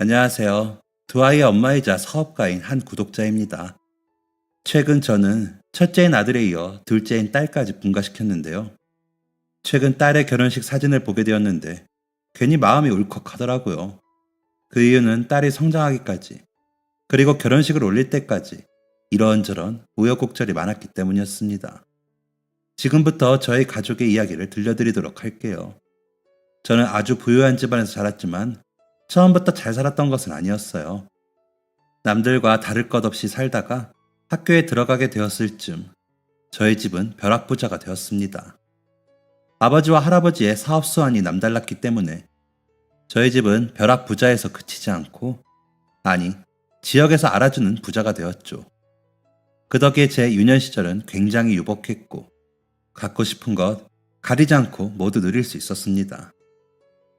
안녕하세요. 두 아이의 엄마이자 사업가인 한 구독자입니다. 최근 저는 첫째인 아들에 이어 둘째인 딸까지 분가시켰는데요. 최근 딸의 결혼식 사진을 보게 되었는데 괜히 마음이 울컥하더라고요. 그 이유는 딸이 성장하기까지, 그리고 결혼식을 올릴 때까지 이런저런 우여곡절이 많았기 때문이었습니다. 지금부터 저희 가족의 이야기를 들려드리도록 할게요. 저는 아주 부유한 집안에서 자랐지만 처음부터 잘 살았던 것은 아니었어요. 남들과 다를 것 없이 살다가 학교에 들어가게 되었을 즈음 저희 집은 벼락부자가 되었습니다. 아버지와 할아버지의 사업 수완이 남달랐기 때문에 저희 집은 벼락부자에서 그치지 않고, 아니, 지역에서 알아주는 부자가 되었죠. 그 덕에 제 유년 시절은 굉장히 유복했고 갖고 싶은 것 가리지 않고 모두 누릴 수 있었습니다.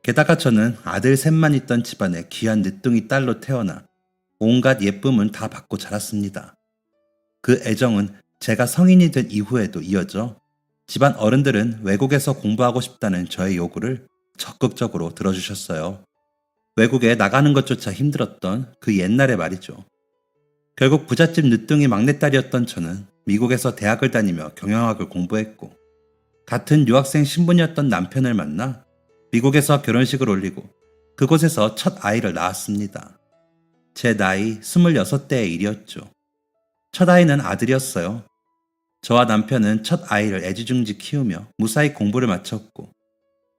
게다가 저는 아들 셋만 있던 집안의 귀한 늦둥이 딸로 태어나 온갖 예쁨은 다 받고 자랐습니다. 그 애정은 제가 성인이 된 이후에도 이어져 집안 어른들은 외국에서 공부하고 싶다는 저의 요구를 적극적으로 들어주셨어요. 외국에 나가는 것조차 힘들었던 그 옛날의 말이죠. 결국 부잣집 늦둥이 막내딸이었던 저는 미국에서 대학을 다니며 경영학을 공부했고, 같은 유학생 신분이었던 남편을 만나 미국에서 결혼식을 올리고 그곳에서 첫 아이를 낳았습니다. 제 나이 26대의 일이었죠. 첫 아이는 아들이었어요. 저와 남편은 첫 아이를 애지중지 키우며 무사히 공부를 마쳤고,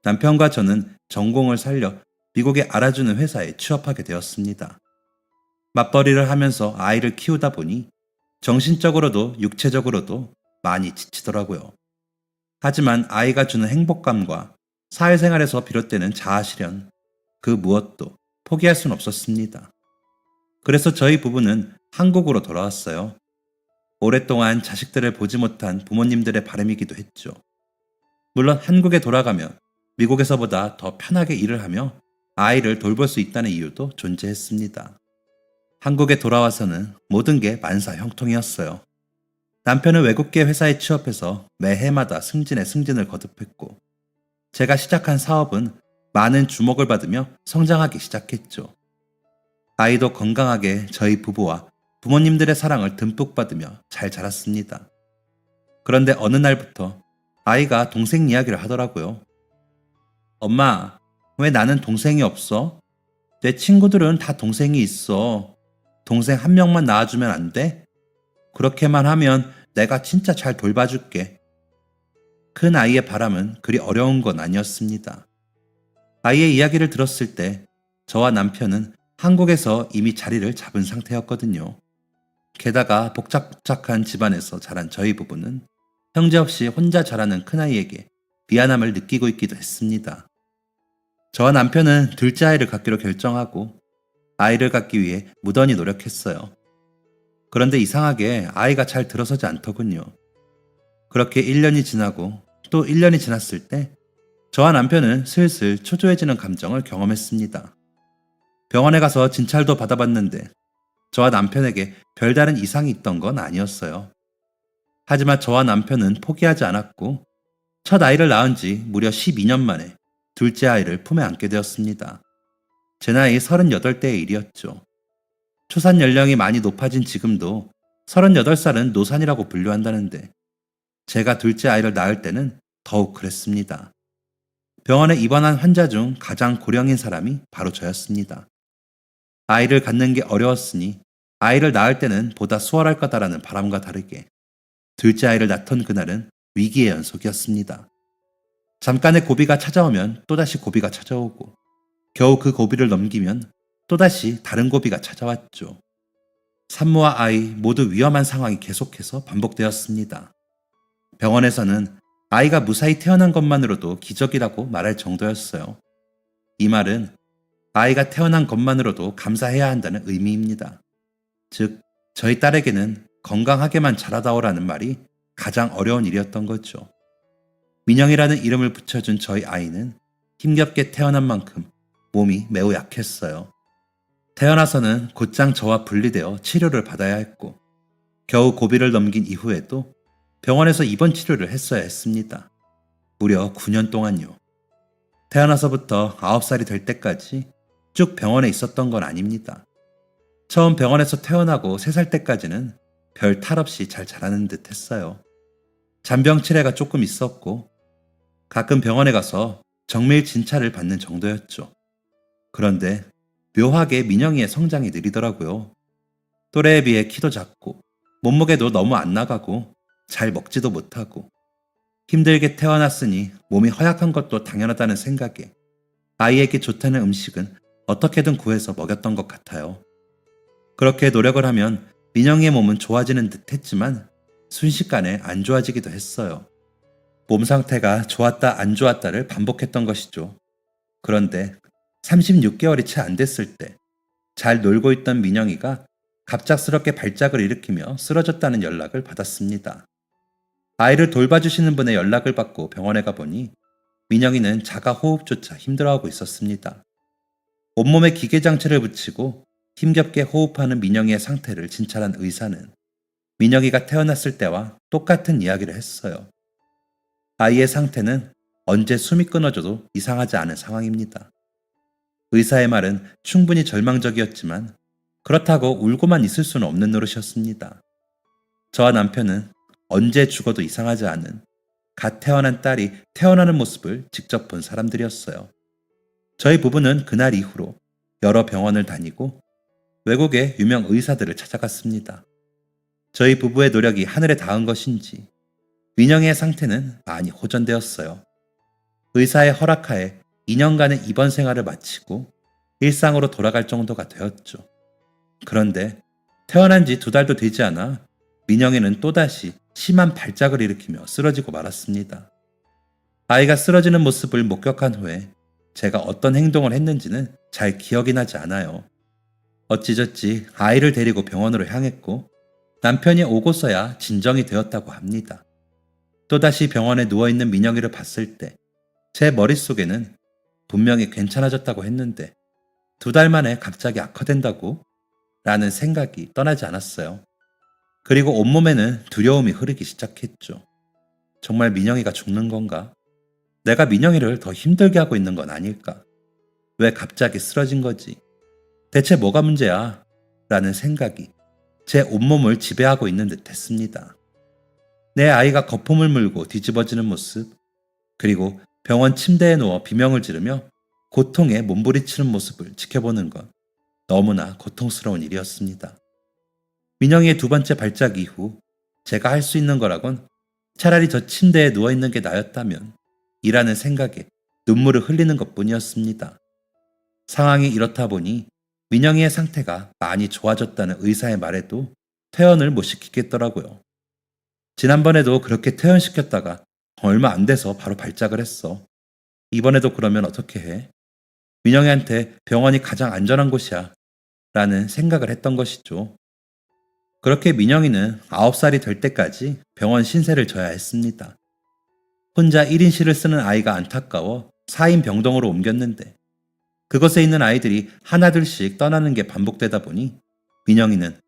남편과 저는 전공을 살려 미국에 알아주는 회사에 취업하게 되었습니다. 맞벌이를 하면서 아이를 키우다 보니 정신적으로도 육체적으로도 많이 지치더라고요. 하지만 아이가 주는 행복감과 사회생활에서 비롯되는 자아실현, 그 무엇도 포기할 순 없었습니다. 그래서 저희 부부는 한국으로 돌아왔어요. 오랫동안 자식들을 보지 못한 부모님들의 바람이기도 했죠. 물론 한국에 돌아가면 미국에서보다 더 편하게 일을 하며 아이를 돌볼 수 있다는 이유도 존재했습니다. 한국에 돌아와서는 모든 게 만사형통이었어요. 남편은 외국계 회사에 취업해서 매해마다 승진에 승진을 거듭했고, 제가 시작한 사업은 많은 주목을 받으며 성장하기 시작했죠. 아이도 건강하게 저희 부부와 부모님들의 사랑을 듬뿍 받으며 잘 자랐습니다. 그런데 어느 날부터 아이가 동생 이야기를 하더라고요. 엄마, 왜 나는 동생이 없어? 내 친구들은 다 동생이 있어. 동생 한 명만 낳아주면 안 돼? 그렇게만 하면 내가 진짜 잘 돌봐줄게. 큰 아이의 바람은 그리 어려운 건 아니었습니다. 아이의 이야기를 들었을 때 저와 남편은 한국에서 이미 자리를 잡은 상태였거든요. 게다가 복작복작한 집안에서 자란 저희 부부는 형제 없이 혼자 자라는 큰아이에게 미안함을 느끼고 있기도 했습니다. 저와 남편은 둘째 아이를 갖기로 결정하고 아이를 갖기 위해 무던히 노력했어요. 그런데 이상하게 아이가 잘 들어서지 않더군요. 그렇게 1년이 지나고 또 1년이 지났을 때 저와 남편은 슬슬 초조해지는 감정을 경험했습니다. 병원에 가서 진찰도 받아봤는데 저와 남편에게 별다른 이상이 있던 건 아니었어요. 하지만 저와 남편은 포기하지 않았고 첫 아이를 낳은 지 무려 12년 만에 둘째 아이를 품에 안게 되었습니다. 제 나이 38대의 일이었죠. 초산 연령이 많이 높아진 지금도 38살은 노산이라고 분류한다는데, 제가 둘째 아이를 낳을 때는 더욱 그랬습니다. 병원에 입원한 환자 중 가장 고령인 사람이 바로 저였습니다. 아이를 갖는 게 어려웠으니 아이를 낳을 때는 보다 수월할 거다라는 바람과 다르게 둘째 아이를 낳던 그날은 위기의 연속이었습니다. 잠깐의 고비가 찾아오면 또다시 고비가 찾아오고, 겨우 그 고비를 넘기면 또다시 다른 고비가 찾아왔죠. 산모와 아이 모두 위험한 상황이 계속해서 반복되었습니다. 병원에서는 아이가 무사히 태어난 것만으로도 기적이라고 말할 정도였어요. 이 말은 아이가 태어난 것만으로도 감사해야 한다는 의미입니다. 즉, 저희 딸에게는 건강하게만 자라다오라는 말이 가장 어려운 일이었던 거죠. 민영이라는 이름을 붙여준 저희 아이는 힘겹게 태어난 만큼 몸이 매우 약했어요. 태어나서는 곧장 저와 분리되어 치료를 받아야 했고, 겨우 고비를 넘긴 이후에도 병원에서 입원 치료를 했어야 했습니다. 무려 9년 동안요. 태어나서부터 9살이 될 때까지 쭉 병원에 있었던 건 아닙니다. 처음 병원에서 퇴원하고 3살 때까지는 별 탈 없이 잘 자라는 듯 했어요. 잔병 치레가 조금 있었고 가끔 병원에 가서 정밀 진찰을 받는 정도였죠. 그런데 묘하게 민영이의 성장이 느리더라고요. 또래에 비해 키도 작고 몸무게도 너무 안 나가고 잘 먹지도 못하고 힘들게 태어났으니 몸이 허약한 것도 당연하다는 생각에 아이에게 좋다는 음식은 어떻게든 구해서 먹였던 것 같아요. 그렇게 노력을 하면 민영이의 몸은 좋아지는 듯 했지만 순식간에 안 좋아지기도 했어요. 몸 상태가 좋았다 안 좋았다를 반복했던 것이죠. 그런데 36개월이 채 안 됐을 때 잘 놀고 있던 민영이가 갑작스럽게 발작을 일으키며 쓰러졌다는 연락을 받았습니다. 아이를 돌봐주시는 분의 연락을 받고 병원에 가보니 민영이는 자가 호흡조차 힘들어하고 있었습니다. 온몸에 기계장치를 붙이고 힘겹게 호흡하는 민영이의 상태를 진찰한 의사는 민영이가 태어났을 때와 똑같은 이야기를 했어요. 아이의 상태는 언제 숨이 끊어져도 이상하지 않은 상황입니다. 의사의 말은 충분히 절망적이었지만 그렇다고 울고만 있을 수는 없는 노릇이었습니다. 저와 남편은 언제 죽어도 이상하지 않은 갓 태어난 딸이 태어나는 모습을 직접 본 사람들이었어요. 저희 부부는 그날 이후로 여러 병원을 다니고 외국의 유명 의사들을 찾아갔습니다. 저희 부부의 노력이 하늘에 닿은 것인지 민영이의 상태는 많이 호전되었어요. 의사의 허락하에 2년간의 입원 생활을 마치고 일상으로 돌아갈 정도가 되었죠. 그런데 태어난 지 2달도 되지 않아 민영이는 또다시 심한 발작을 일으키며 쓰러지고 말았습니다. 아이가 쓰러지는 모습을 목격한 후에 제가 어떤 행동을 했는지는 잘 기억이 나지 않아요. 어찌저찌 아이를 데리고 병원으로 향했고 남편이 오고서야 진정이 되었다고 합니다. 또다시 병원에 누워있는 민영이를 봤을 때 제 머릿속에는 분명히 괜찮아졌다고 했는데 2달 만에 갑자기 악화된다고? 라는 생각이 떠나지 않았어요. 그리고 온몸에는 두려움이 흐르기 시작했죠. 정말 민영이가 죽는 건가? 내가 민영이를 더 힘들게 하고 있는 건 아닐까? 왜 갑자기 쓰러진 거지? 대체 뭐가 문제야? 라는 생각이 제 온몸을 지배하고 있는 듯 했습니다. 내 아이가 거품을 물고 뒤집어지는 모습, 그리고 병원 침대에 누워 비명을 지르며 고통에 몸부리치는 모습을 지켜보는 건 너무나 고통스러운 일이었습니다. 민영이의 2번째 발작 이후 제가 할 수 있는 거라곤 차라리 저 침대에 누워있는 게 나였다면 이라는 생각에 눈물을 흘리는 것뿐이었습니다. 상황이 이렇다 보니 민영이의 상태가 많이 좋아졌다는 의사의 말에도 퇴원을 못 시키겠더라고요. 지난번에도 그렇게 퇴원시켰다가 얼마 안 돼서 바로 발작을 했어. 이번에도 그러면 어떻게 해? 민영이한테 병원이 가장 안전한 곳이야 라는 생각을 했던 것이죠. 그렇게 민영이는 9살이 될 때까지 병원 신세를 져야 했습니다. 혼자 1인실을 쓰는 아이가 안타까워 4인 병동으로 옮겼는데 그곳에 있는 아이들이 하나둘씩 떠나는 게 반복되다 보니 민영이는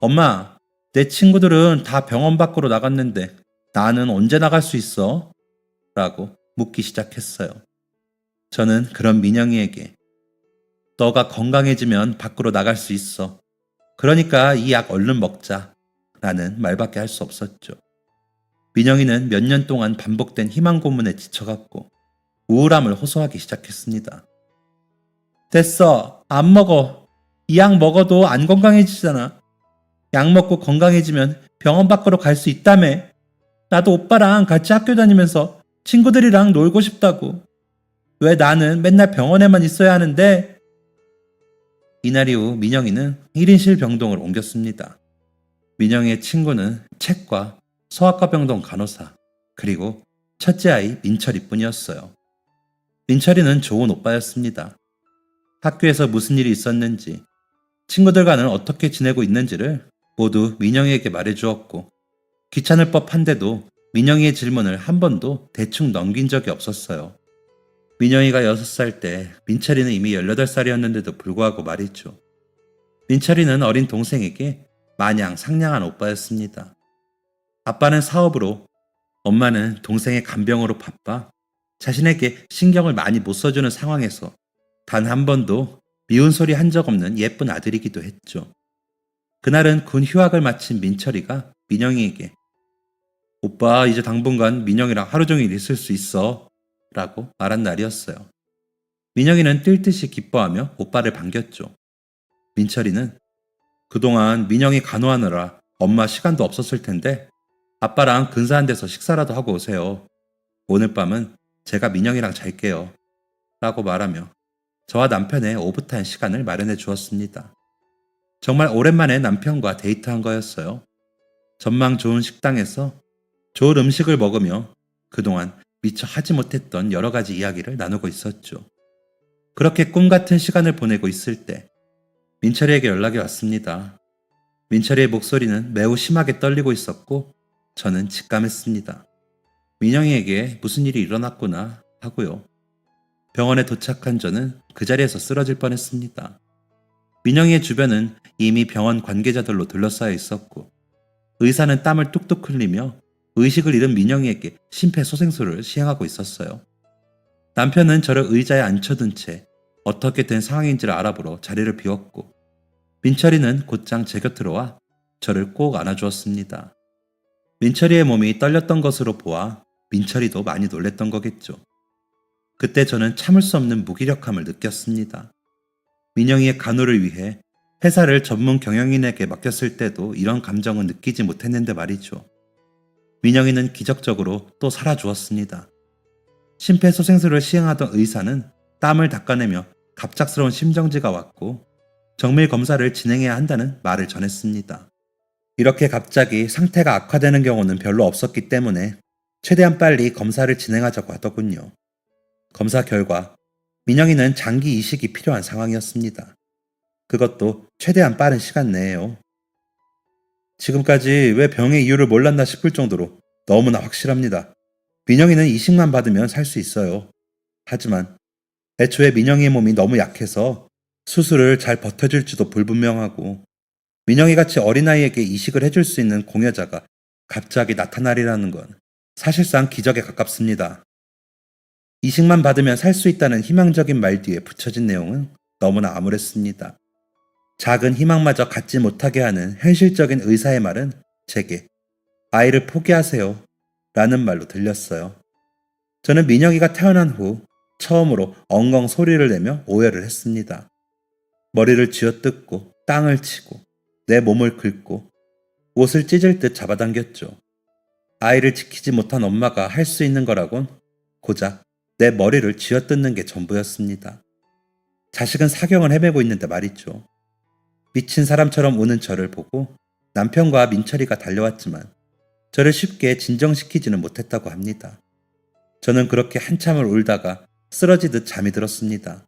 엄마, 내 친구들은 다 병원 밖으로 나갔는데 나는 언제 나갈 수 있어? 라고 묻기 시작했어요. 저는 그런 민영이에게 너가 건강해지면 밖으로 나갈 수 있어. 그러니까 이 약 얼른 먹자. 라는 말밖에 할 수 없었죠. 민영이는 몇 년 동안 반복된 희망 고문에 지쳐갔고 우울함을 호소하기 시작했습니다. 됐어. 안 먹어. 이 약 먹어도 안 건강해지잖아. 약 먹고 건강해지면 병원 밖으로 갈 수 있다며. 나도 오빠랑 같이 학교 다니면서 친구들이랑 놀고 싶다고. 왜 나는 맨날 병원에만 있어야 하는데? 이날 이후 민영이는 1인실 병동을 옮겼습니다. 민영이의 친구는 책과 소아과 병동 간호사, 그리고 첫째 아이 민철이뿐이었어요. 민철이는 좋은 오빠였습니다. 학교에서 무슨 일이 있었는지, 친구들과는 어떻게 지내고 있는지를 모두 민영이에게 말해주었고 귀찮을 법한데도 민영이의 질문을 한 번도 대충 넘긴 적이 없었어요. 민영이가 6살 때 민철이는 이미 18살이었는데도 불구하고 말이죠. 민철이는 어린 동생에게 마냥 상냥한 오빠였습니다. 아빠는 사업으로, 엄마는 동생의 간병으로 바빠 자신에게 신경을 많이 못 써주는 상황에서 단 한 번도 미운 소리 한 적 없는 예쁜 아들이기도 했죠. 그날은 군 휴학을 마친 민철이가 민영이에게 오빠 이제 당분간 민영이랑 하루 종일 있을 수 있어 라고 말한 날이었어요. 민영이는 뛸 듯이 기뻐하며 오빠를 반겼죠. 민철이는 그동안 민영이 간호하느라 엄마 시간도 없었을 텐데 아빠랑 근사한 데서 식사라도 하고 오세요. 오늘 밤은 제가 민영이랑 잘게요 라고 말하며 저와 남편의 오붓한 시간을 마련해 주었습니다. 정말 오랜만에 남편과 데이트한 거였어요. 전망 좋은 식당에서 좋은 음식을 먹으며 그동안 미처 하지 못했던 여러 가지 이야기를 나누고 있었죠. 그렇게 꿈 같은 시간을 보내고 있을 때 민철이에게 연락이 왔습니다. 민철이의 목소리는 매우 심하게 떨리고 있었고 저는 직감했습니다. 민영이에게 무슨 일이 일어났구나 하고요. 병원에 도착한 저는 그 자리에서 쓰러질 뻔했습니다. 민영이의 주변은 이미 병원 관계자들로 둘러싸여 있었고 의사는 땀을 뚝뚝 흘리며 의식을 잃은 민영이에게 심폐소생술을 시행하고 있었어요. 남편은 저를 의자에 앉혀둔 채 어떻게 된 상황인지를 알아보러 자리를 비웠고 민철이는 곧장 제 곁으로 와 저를 꼭 안아주었습니다. 민철이의 몸이 떨렸던 것으로 보아 민철이도 많이 놀랬던 거겠죠. 그때 저는 참을 수 없는 무기력함을 느꼈습니다. 민영이의 간호를 위해 회사를 전문 경영인에게 맡겼을 때도 이런 감정은 느끼지 못했는데 말이죠. 민영이는 기적적으로 또 살아주었습니다. 심폐소생술을 시행하던 의사는 땀을 닦아내며 갑작스러운 심정지가 왔고 정밀 검사를 진행해야 한다는 말을 전했습니다. 이렇게 갑자기 상태가 악화되는 경우는 별로 없었기 때문에 최대한 빨리 검사를 진행하자고 하더군요. 검사 결과 민영이는 장기 이식이 필요한 상황이었습니다. 그것도 최대한 빠른 시간 내에요. 지금까지 왜 병의 이유를 몰랐나 싶을 정도로 너무나 확실합니다. 민영이는 이식만 받으면 살 수 있어요. 하지만 애초에 민영이의 몸이 너무 약해서 수술을 잘 버텨줄지도 불분명하고 민영이같이 어린아이에게 이식을 해줄 수 있는 공여자가 갑자기 나타나리라는 건 사실상 기적에 가깝습니다. 이식만 받으면 살 수 있다는 희망적인 말 뒤에 붙여진 내용은 너무나 암울했습니다. 작은 희망마저 갖지 못하게 하는 현실적인 의사의 말은 제게 아이를 포기하세요 라는 말로 들렸어요. 저는 민영이가 태어난 후 처음으로 엉엉 소리를 내며 오열을 했습니다. 머리를 쥐어뜯고 땅을 치고 내 몸을 긁고 옷을 찢을 듯 잡아당겼죠. 아이를 지키지 못한 엄마가 할 수 있는 거라곤 고작 내 머리를 쥐어뜯는 게 전부였습니다. 자식은 사경을 헤매고 있는데 말이죠. 미친 사람처럼 우는 저를 보고 남편과 민철이가 달려왔지만 저를 쉽게 진정시키지는 못했다고 합니다. 저는 그렇게 한참을 울다가 쓰러지듯 잠이 들었습니다.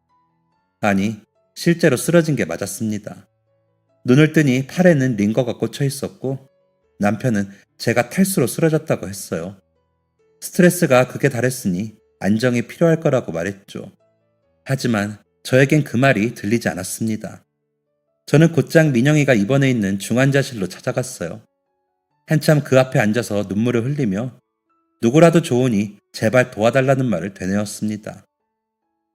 아니, 실제로 쓰러진 게 맞았습니다. 눈을 뜨니 팔에는 링거가 꽂혀 있었고 남편은 제가 탈수로 쓰러졌다고 했어요. 스트레스가 극에 달했으니 안정이 필요할 거라고 말했죠. 하지만 저에겐 그 말이 들리지 않았습니다. 저는 곧장 민영이가 입원해 있는 중환자실로 찾아갔어요. 한참 그 앞에 앉아서 눈물을 흘리며 누구라도 좋으니 제발 도와달라는 말을 되뇌었습니다.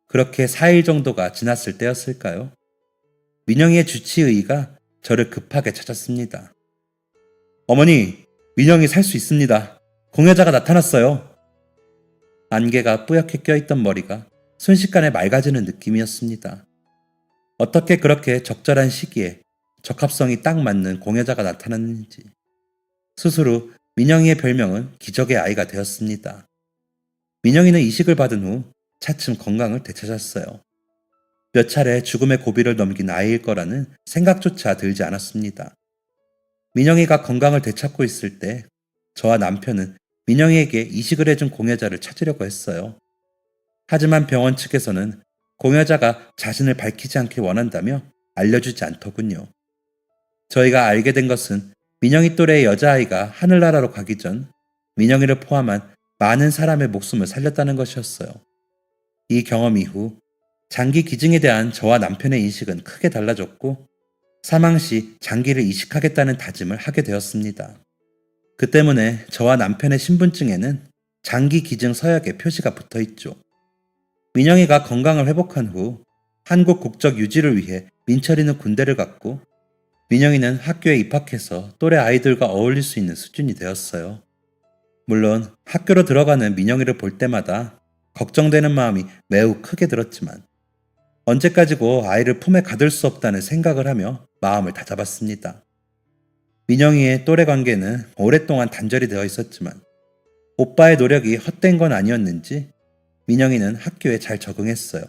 그렇게 4일 정도가 지났을 때였을까요? 민영이의 주치의가 저를 급하게 찾았습니다. 어머니, 민영이 살 수 있습니다. 공여자가 나타났어요. 안개가 뿌옇게 껴있던 머리가 순식간에 맑아지는 느낌이었습니다. 어떻게 그렇게 적절한 시기에 적합성이 딱 맞는 공여자가 나타났는지. 수술 후 민영이의 별명은 기적의 아이가 되었습니다. 민영이는 이식을 받은 후 차츰 건강을 되찾았어요. 몇 차례 죽음의 고비를 넘긴 아이일 거라는 생각조차 들지 않았습니다. 민영이가 건강을 되찾고 있을 때 저와 남편은 민영이에게 이식을 해준 공여자를 찾으려고 했어요. 하지만 병원 측에서는 공여자가 자신을 밝히지 않길 원한다며 알려주지 않더군요. 저희가 알게 된 것은 민영이 또래의 여자아이가 하늘나라로 가기 전 민영이를 포함한 많은 사람의 목숨을 살렸다는 것이었어요. 이 경험 이후 장기 기증에 대한 저와 남편의 인식은 크게 달라졌고 사망 시 장기를 이식하겠다는 다짐을 하게 되었습니다. 그 때문에 저와 남편의 신분증에는 장기 기증 서약의 표시가 붙어 있죠. 민영이가 건강을 회복한 후 한국 국적 유지를 위해 민철이는 군대를 갔고 민영이는 학교에 입학해서 또래 아이들과 어울릴 수 있는 수준이 되었어요. 물론 학교로 들어가는 민영이를 볼 때마다 걱정되는 마음이 매우 크게 들었지만 언제까지고 아이를 품에 가둘 수 없다는 생각을 하며 마음을 다잡았습니다. 민영이의 또래 관계는 오랫동안 단절이 되어 있었지만 오빠의 노력이 헛된 건 아니었는지 민영이는 학교에 잘 적응했어요.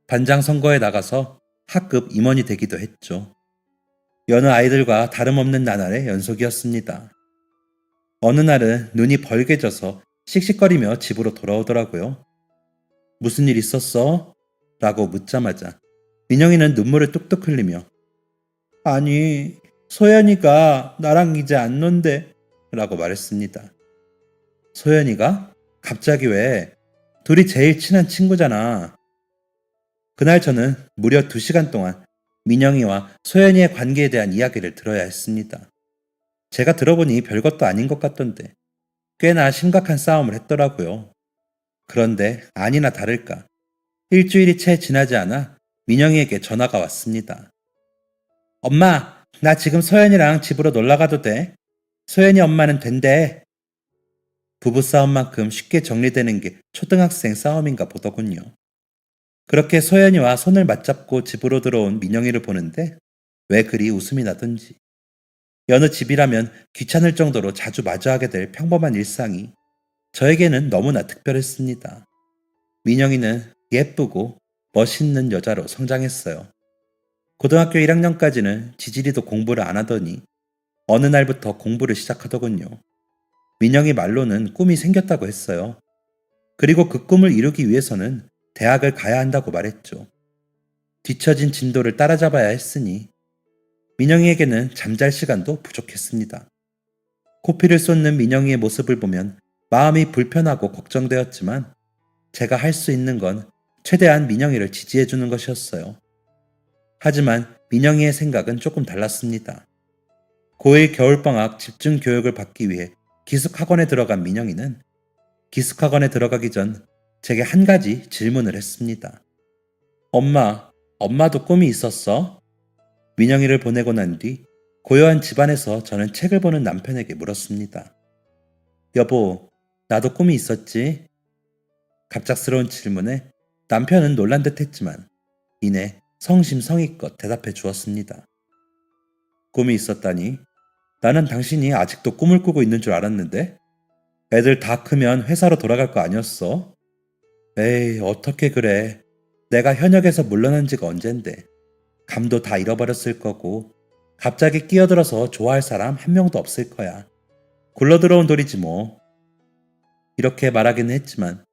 반장 선거에 나가서 학급 임원이 되기도 했죠. 여느 아이들과 다름없는 나날의 연속이었습니다. 어느 날은 눈이 벌게져서 씩씩거리며 집으로 돌아오더라고요. 무슨 일 있었어? 라고 묻자마자 민영이는 눈물을 뚝뚝 흘리며 아니, 소연이가 나랑 이제 안 논대 라고 말했습니다. 소연이가? 갑자기 왜? 둘이 제일 친한 친구잖아. 그날 저는 무려 2시간 동안 민영이와 소연이의 관계에 대한 이야기를 들어야 했습니다. 제가 들어보니 별것도 아닌 것 같던데 꽤나 심각한 싸움을 했더라고요. 그런데 아니나 다를까 일주일이 채 지나지 않아 민영이에게 전화가 왔습니다. 엄마, 나 지금 소연이랑 집으로 놀러 가도 돼? 소연이 엄마는 된대. 부부싸움만큼 쉽게 정리되는 게 초등학생 싸움인가 보더군요. 그렇게 소연이와 손을 맞잡고 집으로 들어온 민영이를 보는데 왜 그리 웃음이 나던지. 여느 집이라면 귀찮을 정도로 자주 마주하게 될 평범한 일상이 저에게는 너무나 특별했습니다. 민영이는 예쁘고 멋있는 여자로 성장했어요. 고등학교 1학년까지는 지지리도 공부를 안 하더니 어느 날부터 공부를 시작하더군요. 민영이 말로는 꿈이 생겼다고 했어요. 그리고 그 꿈을 이루기 위해서는 대학을 가야 한다고 말했죠. 뒤처진 진도를 따라잡아야 했으니 민영이에게는 잠잘 시간도 부족했습니다. 코피를 쏟는 민영이의 모습을 보면 마음이 불편하고 걱정되었지만 제가 할 수 있는 건 최대한 민영이를 지지해주는 것이었어요. 하지만 민영이의 생각은 조금 달랐습니다. 고1 겨울방학 집중 교육을 받기 위해 기숙학원에 들어간 민영이는 기숙학원에 들어가기 전 제게 한 가지 질문을 했습니다. 엄마도 꿈이 있었어? 민영이를 보내고 난 뒤 고요한 집안에서 저는 책을 보는 남편에게 물었습니다. 여보, 나도 꿈이 있었지? 갑작스러운 질문에 남편은 놀란 듯 했지만 이내 성심성의껏 대답해 주었습니다. 꿈이 있었다니? 나는 당신이 아직도 꿈을 꾸고 있는 줄 알았는데? 애들 다 크면 회사로 돌아갈 거 아니었어? 에이, 어떻게 그래. 내가 현역에서 물러난 지가 언젠데. 감도 다 잃어버렸을 거고 갑자기 끼어들어서 좋아할 사람 한 명도 없을 거야. 굴러들어온 돌이지 뭐. 이렇게 말하기는 했지만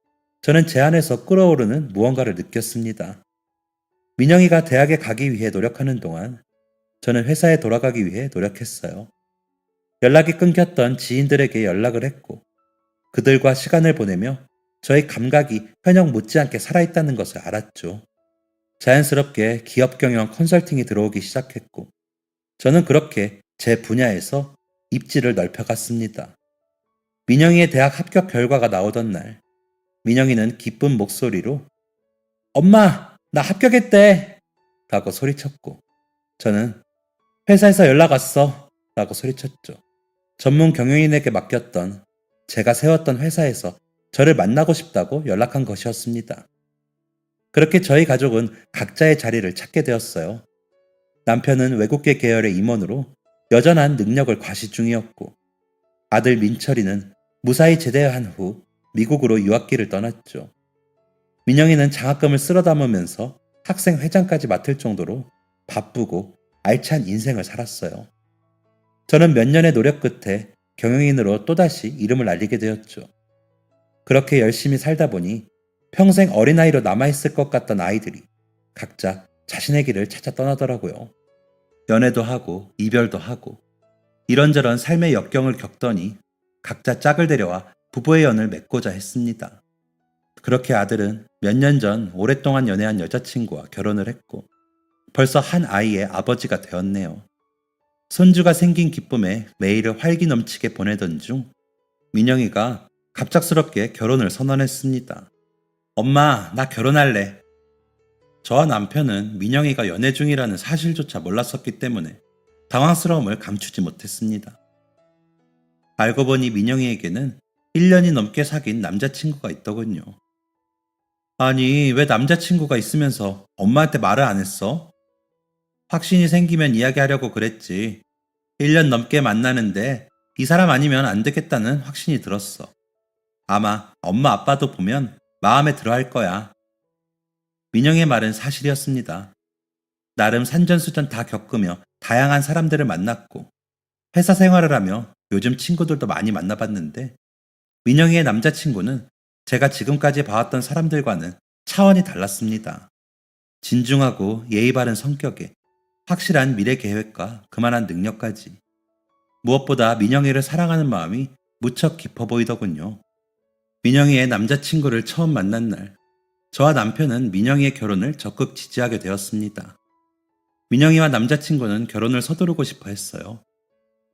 저는 제 안에서 끓어오르는 무언가를 느꼈습니다. 민영이가 대학에 가기 위해 노력하는 동안 저는 회사에 돌아가기 위해 노력했어요. 연락이 끊겼던 지인들에게 연락을 했고 그들과 시간을 보내며 저의 감각이 현역 못지않게 살아있다는 것을 알았죠. 자연스럽게 기업 경영 컨설팅이 들어오기 시작했고 저는 그렇게 제 분야에서 입지를 넓혀갔습니다. 민영이의 대학 합격 결과가 나오던 날 민영이는 기쁜 목소리로 엄마, 나 합격했대! 라고 소리쳤고 저는 회사에서 연락 왔어! 라고 소리쳤죠. 전문 경영인에게 맡겼던 제가 세웠던 회사에서 저를 만나고 싶다고 연락한 것이었습니다. 그렇게 저희 가족은 각자의 자리를 찾게 되었어요. 남편은 외국계 계열의 임원으로 여전한 능력을 과시 중이었고 아들 민철이는 무사히 제대한 후 미국으로 유학기를 떠났죠. 민영이는 장학금을 쓸어 담으면서 학생 회장까지 맡을 정도로 바쁘고 알찬 인생을 살았어요. 저는 몇 년의 노력 끝에 경영인으로 또다시 이름을 알리게 되었죠. 그렇게 열심히 살다 보니 평생 어린아이로 남아있을 것 같던 아이들이 각자 자신의 길을 찾아 떠나더라고요. 연애도 하고 이별도 하고 이런저런 삶의 역경을 겪더니 각자 짝을 데려와 부부의 연을 맺고자 했습니다. 그렇게 아들은 몇 년 전 오랫동안 연애한 여자친구와 결혼을 했고 벌써 한 아이의 아버지가 되었네요. 손주가 생긴 기쁨에 매일을 활기 넘치게 보내던 중 민영이가 갑작스럽게 결혼을 선언했습니다. 엄마, 나 결혼할래. 저와 남편은 민영이가 연애 중이라는 사실조차 몰랐었기 때문에 당황스러움을 감추지 못했습니다. 알고 보니 민영이에게는 1년이 넘게 사귄 남자친구가 있더군요. 아니, 왜 남자친구가 있으면서 엄마한테 말을 안 했어? 확신이 생기면 이야기하려고 그랬지. 1년 넘게 만나는데 이 사람 아니면 안 되겠다는 확신이 들었어. 아마 엄마 아빠도 보면 마음에 들어 할 거야. 민영의 말은 사실이었습니다. 나름 산전수전 다 겪으며 다양한 사람들을 만났고 회사 생활을 하며 요즘 친구들도 많이 만나봤는데 민영이의 남자친구는 제가 지금까지 봐왔던 사람들과는 차원이 달랐습니다. 진중하고 예의 바른 성격에 확실한 미래 계획과 그만한 능력까지. 무엇보다 민영이를 사랑하는 마음이 무척 깊어 보이더군요. 민영이의 남자친구를 처음 만난 날, 저와 남편은 민영이의 결혼을 적극 지지하게 되었습니다. 민영이와 남자친구는 결혼을 서두르고 싶어 했어요.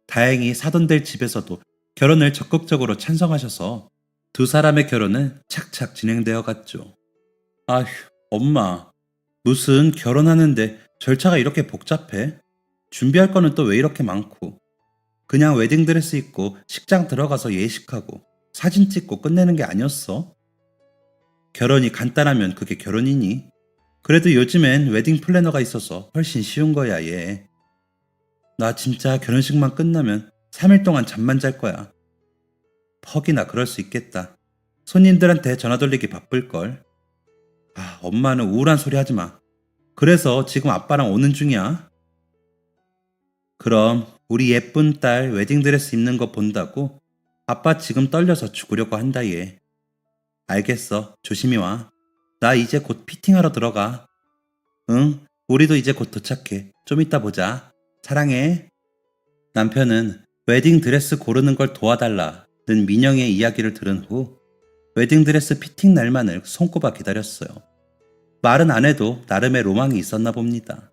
다행히 사돈들 집에서도 결혼을 적극적으로 찬성하셔서 두 사람의 결혼은 착착 진행되어 갔죠. 아휴, 엄마. 무슨 결혼하는데 절차가 이렇게 복잡해? 준비할 거는 또 왜 이렇게 많고. 그냥 웨딩드레스 입고 식장 들어가서 예식하고 사진 찍고 끝내는 게 아니었어? 결혼이 간단하면 그게 결혼이니? 그래도 요즘엔 웨딩 플래너가 있어서 훨씬 쉬운 거야, 얘. 나 진짜 결혼식만 끝나면 3일 동안 잠만 잘 거야. 퍽이나 그럴 수 있겠다. 손님들한테 전화 돌리기 바쁠걸. 아, 엄마는 우울한 소리 하지 마. 그래서 지금 아빠랑 오는 중이야. 그럼 우리 예쁜 딸 웨딩드레스 입는 거 본다고 아빠 지금 떨려서 죽으려고 한다 얘. 알겠어. 조심히 와. 나 이제 곧 피팅하러 들어가. 응, 우리도 이제 곧 도착해. 좀 이따 보자. 사랑해. 남편은 웨딩드레스 고르는 걸 도와달라는 민영의 이야기를 들은 후 웨딩드레스 피팅 날만을 손꼽아 기다렸어요. 말은 안 해도 나름의 로망이 있었나 봅니다.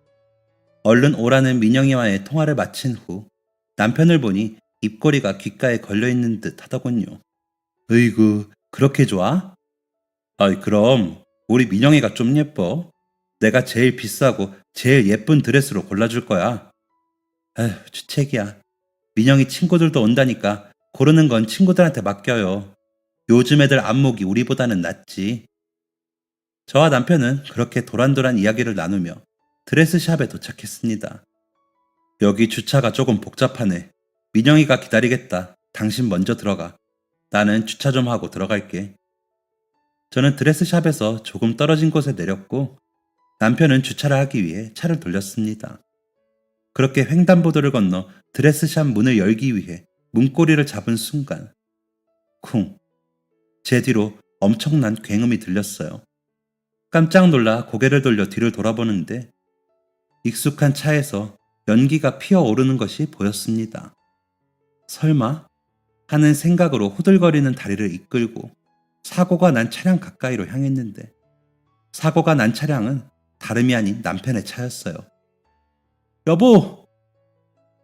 얼른 오라는 민영이와의 통화를 마친 후 남편을 보니 입꼬리가 귓가에 걸려있는 듯 하더군요. 으이구, 그렇게 좋아? 아이, 그럼 우리 민영이가 좀 예뻐. 내가 제일 비싸고 제일 예쁜 드레스로 골라줄 거야. 에휴, 주책이야. 민영이 친구들도 온다니까 고르는 건 친구들한테 맡겨요. 요즘 애들 안목이 우리보다는 낫지. 저와 남편은 그렇게 도란도란 이야기를 나누며 드레스샵에 도착했습니다. 여기 주차가 조금 복잡하네. 민영이가 기다리겠다. 당신 먼저 들어가. 나는 주차 좀 하고 들어갈게. 저는 드레스샵에서 조금 떨어진 곳에 내렸고 남편은 주차를 하기 위해 차를 돌렸습니다. 그렇게 횡단보도를 건너 드레스샵 문을 열기 위해 문고리를 잡은 순간 쿵! 제 뒤로 엄청난 굉음이 들렸어요. 깜짝 놀라 고개를 돌려 뒤를 돌아보는데 익숙한 차에서 연기가 피어오르는 것이 보였습니다. 설마? 하는 생각으로 후들거리는 다리를 이끌고 사고가 난 차량 가까이로 향했는데 사고가 난 차량은 다름이 아닌 남편의 차였어요. 여보!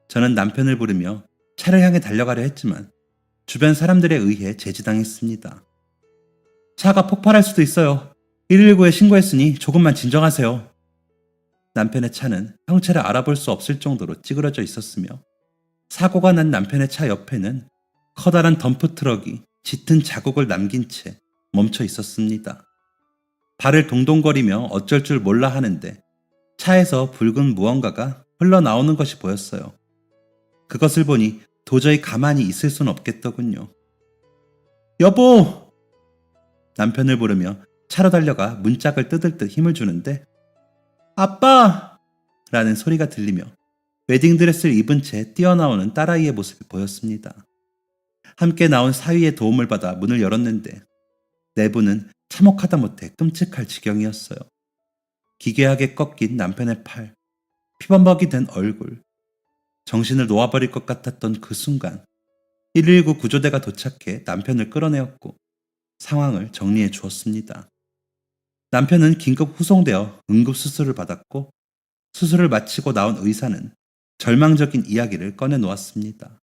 저는 남편을 부르며 차를 향해 달려가려 했지만 주변 사람들에 의해 제지당했습니다. 차가 폭발할 수도 있어요. 119에 신고했으니 조금만 진정하세요. 남편의 차는 형체를 알아볼 수 없을 정도로 찌그러져 있었으며 사고가 난 남편의 차 옆에는 커다란 덤프트럭이 짙은 자국을 남긴 채 멈춰 있었습니다. 발을 동동거리며 어쩔 줄 몰라 하는데 차에서 붉은 무언가가 흘러나오는 것이 보였어요. 그것을 보니 도저히 가만히 있을 수는 없겠더군요. 여보! 남편을 부르며 차로 달려가 문짝을 뜯을 듯 힘을 주는데 아빠! 라는 소리가 들리며 웨딩드레스를 입은 채 뛰어나오는 딸아이의 모습이 보였습니다. 함께 나온 사위의 도움을 받아 문을 열었는데 내부는 참혹하다 못해 끔찍할 지경이었어요. 기괴하게 꺾인 남편의 팔, 피범벅이 된 얼굴, 정신을 놓아버릴 것 같았던 그 순간 119 구조대가 도착해 남편을 끌어내었고 상황을 정리해 주었습니다. 남편은 긴급 후송되어 응급수술을 받았고 수술을 마치고 나온 의사는 절망적인 이야기를 꺼내 놓았습니다.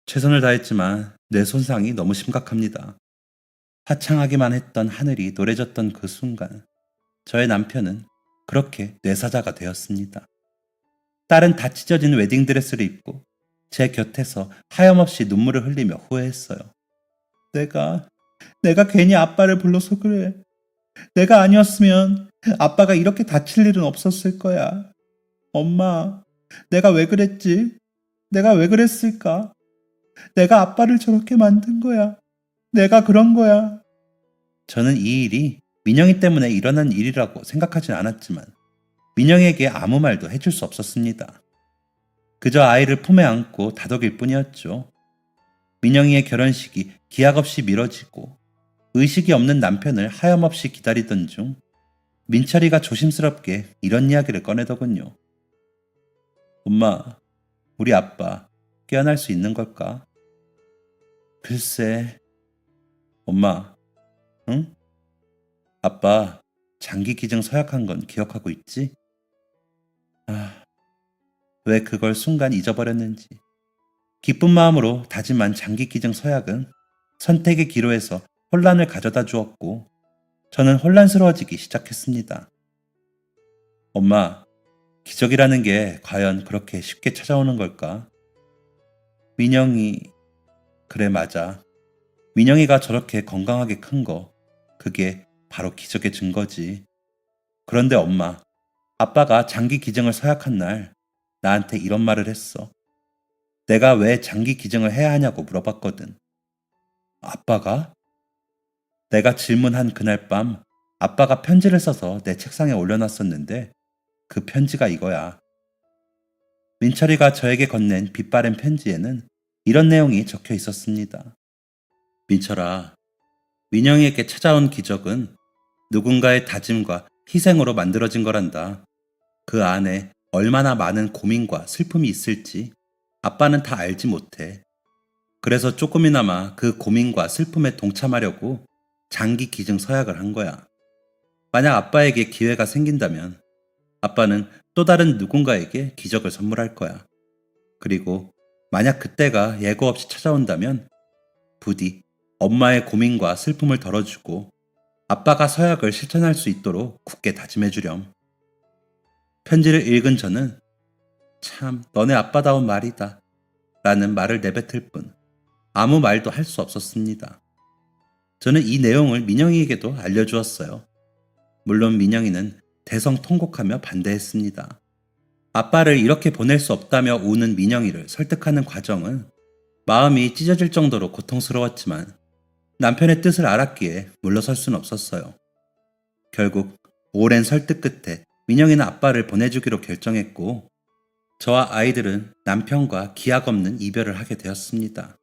최선을 다했지만 내 손상이 너무 심각합니다. 화창하기만 했던 하늘이 노래졌던 그 순간 저의 남편은 그렇게 뇌사자가 되었습니다. 딸은 다 찢어진 웨딩드레스를 입고 제 곁에서 하염없이 눈물을 흘리며 후회했어요. 내가 괜히 아빠를 불러서 그래. 내가 아니었으면 아빠가 이렇게 다칠 일은 없었을 거야. 엄마, 내가 왜 그랬지? 내가 왜 그랬을까? 내가 아빠를 저렇게 만든 거야. 내가 그런 거야. 저는 이 일이 민영이 때문에 일어난 일이라고 생각하진 않았지만 민영에게 아무 말도 해줄 수 없었습니다. 그저 아이를 품에 안고 다독일 뿐이었죠. 민영이의 결혼식이 기약 없이 미뤄지고 의식이 없는 남편을 하염없이 기다리던 중 민철이가 조심스럽게 이런 이야기를 꺼내더군요. 엄마, 우리 아빠 깨어날 수 있는 걸까? 글쎄, 엄마, 응? 아빠 장기 기증 서약한 건 기억하고 있지? 왜 그걸 순간 잊어버렸는지. 기쁜 마음으로 다짐한 장기 기증 서약은 선택의 기로에서 혼란을 가져다 주었고 저는 혼란스러워지기 시작했습니다. 엄마, 기적이라는 게 과연 그렇게 쉽게 찾아오는 걸까? 민영이, 그래 맞아. 민영이가 저렇게 건강하게 큰 거, 그게 바로 기적의 증거지. 그런데 엄마, 아빠가 장기 기증을 서약한 날 나한테 이런 말을 했어. 내가 왜 장기 기증을 해야 하냐고 물어봤거든. 아빠가? 내가 질문한 그날 밤 아빠가 편지를 써서 내 책상에 올려놨었는데 그 편지가 이거야. 민철이가 저에게 건넨 빛바랜 편지에는 이런 내용이 적혀 있었습니다. 민철아, 민영이에게 찾아온 기적은 누군가의 다짐과 희생으로 만들어진 거란다. 그 안에 얼마나 많은 고민과 슬픔이 있을지 아빠는 다 알지 못해. 그래서 조금이나마 그 고민과 슬픔에 동참하려고 장기 기증 서약을 한 거야. 만약 아빠에게 기회가 생긴다면 아빠는 또 다른 누군가에게 기적을 선물할 거야. 그리고 만약 그때가 예고 없이 찾아온다면 부디 엄마의 고민과 슬픔을 덜어주고 아빠가 서약을 실천할 수 있도록 굳게 다짐해 주렴. 편지를 읽은 저는 참 너네 아빠다운 말이다 라는 말을 내뱉을 뿐 아무 말도 할 수 없었습니다. 저는 이 내용을 민영이에게도 알려주었어요. 물론 민영이는 대성통곡하며 반대했습니다. 아빠를 이렇게 보낼 수 없다며 우는 민영이를 설득하는 과정은 마음이 찢어질 정도로 고통스러웠지만 남편의 뜻을 알았기에 물러설 수는 없었어요. 결국 오랜 설득 끝에 민영이는 아빠를 보내주기로 결정했고 저와 아이들은 남편과 기약 없는 이별을 하게 되었습니다.